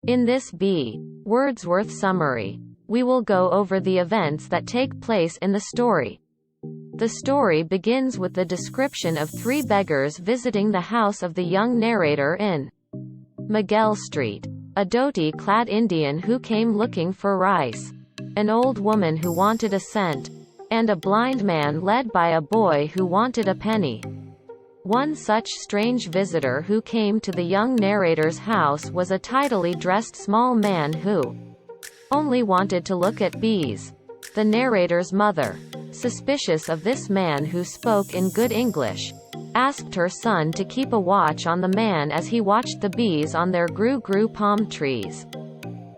In this B. Wordsworth summary, we will go over the events that take place in the story. The story begins with the description of three beggars visiting the house of the young narrator in Miguel Street. A dhoti-clad Indian who came looking for rice, an old woman who wanted a cent, and a blind man led by a boy who wanted a penny. One such strange visitor who came to the young narrator's house was a tidily dressed small man who only wanted to look at bees. The narrator's mother, suspicious of this man who spoke in good English, asked her son to keep a watch on the man as he watched the bees on their gru-gru palm trees.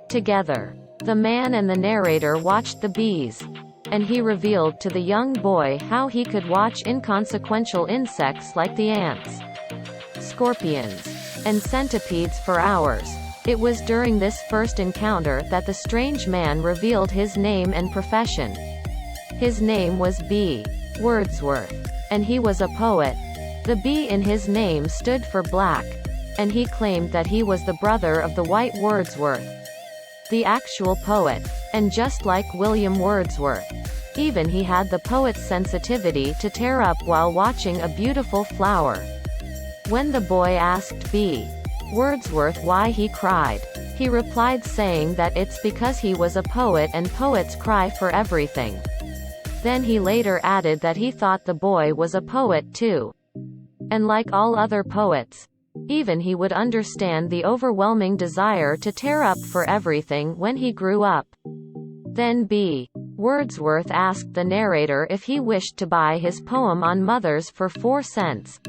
Together, the man and the narrator watched the bees, and he revealed to the young boy how he could watch inconsequential insects like the ants, scorpions, and centipedes for hours. It was during this first encounter that the strange man revealed his name and profession. His name was B. Wordsworth, and he was a poet. The B in his name stood for black, and he claimed that he was the brother of the white Wordsworth, the actual poet. And just like William Wordsworth, even he had the poet's sensitivity to tear up while watching a beautiful flower. When the boy asked B. Wordsworth why he cried, he replied saying that it's because he was a poet and poets cry for everything. Then he later added that he thought the boy was a poet too. And like all other poets, even he would understand the overwhelming desire to tear up for everything when he grew up. Then B. Wordsworth asked the narrator if he wished to buy his poem on mothers for 4 cents.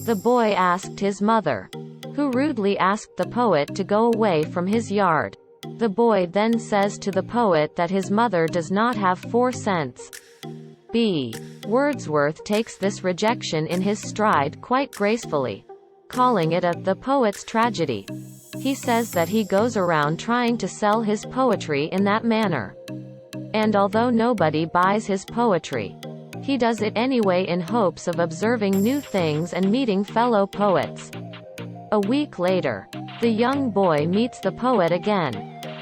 The boy asked his mother, who rudely asked the poet to go away from his yard. The boy then says to the poet that his mother does not have 4 cents. B. Wordsworth takes this rejection in his stride quite gracefully, calling it the poet's tragedy. He says that he goes around trying to sell his poetry in that manner. And although nobody buys his poetry, he does it anyway in hopes of observing new things and meeting fellow poets. A week later, the young boy meets the poet again,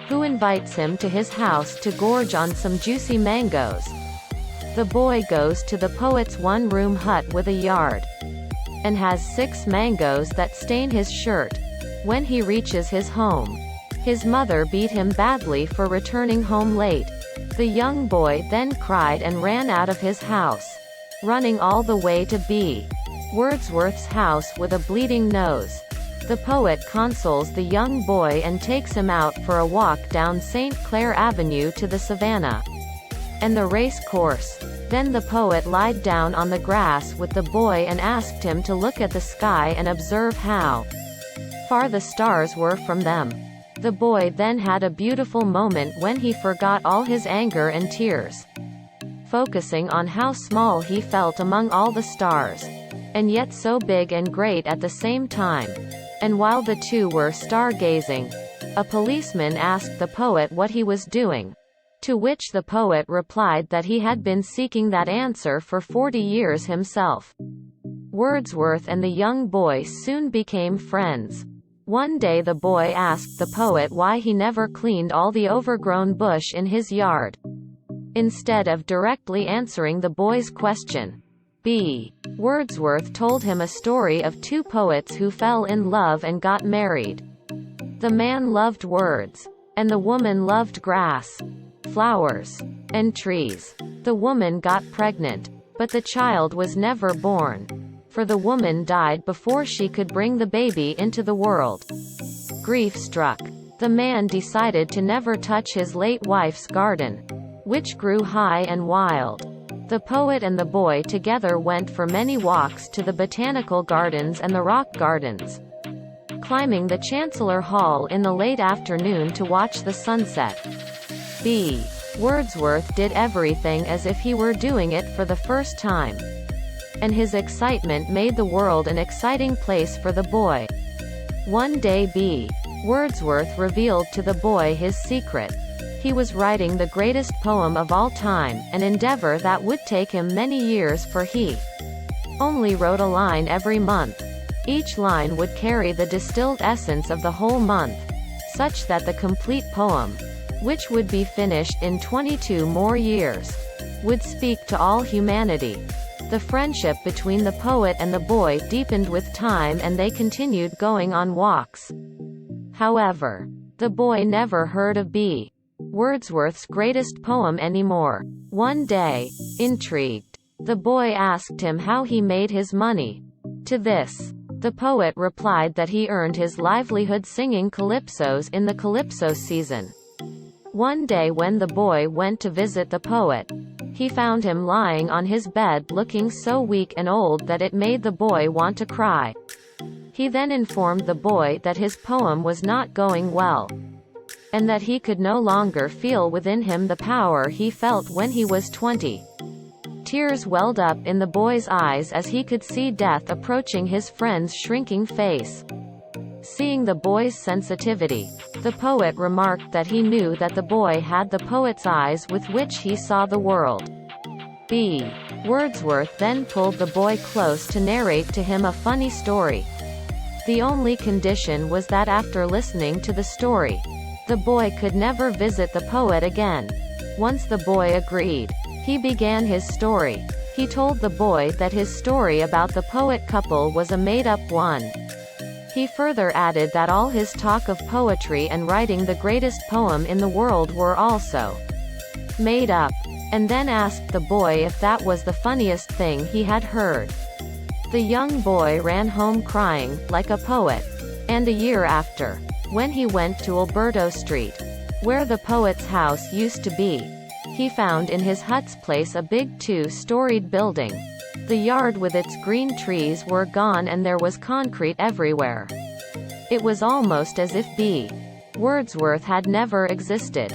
who invites him to his house to gorge on some juicy mangoes. The boy goes to the poet's one-room hut with a yard, and has 6 mangoes that stain his shirt. When he reaches his home, his mother beat him badly for returning home late. The young boy then cried and ran out of his house, running all the way to B. Wordsworth's house with a bleeding nose. The poet consoles the young boy and takes him out for a walk down St. Clair Avenue to the savannah and the race course. Then the poet lied down on the grass with the boy and asked him to look at the sky and observe how far the stars were from them. The boy then had a beautiful moment when he forgot all his anger and tears, focusing on how small he felt among all the stars, and yet so big and great at the same time. And while the two were stargazing, a policeman asked the poet what he was doing, to which the poet replied that he had been seeking that answer for 40 years himself. Wordsworth and the young boy soon became friends. One day the boy asked the poet why he never cleaned all the overgrown bush in his yard. Instead of directly answering the boy's question, B. Wordsworth told him a story of 2 poets who fell in love and got married. The man loved words, and the woman loved grass, flowers, and trees. The woman got pregnant, but the child was never born, for the woman died before she could bring the baby into the world. Grief struck. The man decided to never touch his late wife's garden, which grew high and wild. The poet and the boy together went for many walks to the botanical gardens and the rock gardens, climbing the Chancellor Hall in the late afternoon to watch the sunset. B. Wordsworth did everything as if he were doing it for the first time, and his excitement made the world an exciting place for the boy. One day B. Wordsworth revealed to the boy his secret. He was writing the greatest poem of all time, an endeavor that would take him many years, for he only wrote a line every month. Each line would carry the distilled essence of the whole month. such that the complete poem, which would be finished in 22 more years, would speak to all humanity. The friendship between the poet and the boy deepened with time, and they continued going on walks. However, the boy never heard of B. Wordsworth's greatest poem anymore. One day, intrigued, the boy asked him how he made his money. To this, the poet replied that he earned his livelihood singing calypsos in the calypso season. One day when the boy went to visit the poet, he found him lying on his bed looking so weak and old that it made the boy want to cry. He then informed the boy that his poem was not going well, and that he could no longer feel within him the power he felt when he was 20. Tears welled up in the boy's eyes as he could see death approaching his friend's shrinking face. Seeing the boy's sensitivity, the poet remarked that he knew that the boy had the poet's eyes with which he saw the world. B. Wordsworth then pulled the boy close to narrate to him a funny story. The only condition was that after listening to the story, the boy could never visit the poet again. Once the boy agreed, he began his story. He told the boy that his story about the poet couple was a made-up one. He further added that all his talk of poetry and writing the greatest poem in the world were also made up, and then asked the boy if that was the funniest thing he had heard. The young boy ran home crying, like a poet. And a year after, when he went to Alberto Street, where the poet's house used to be, he found in his hut's place a big 2-storied building. The yard with its green trees were gone and there was concrete everywhere. It was almost as if B. Wordsworth had never existed.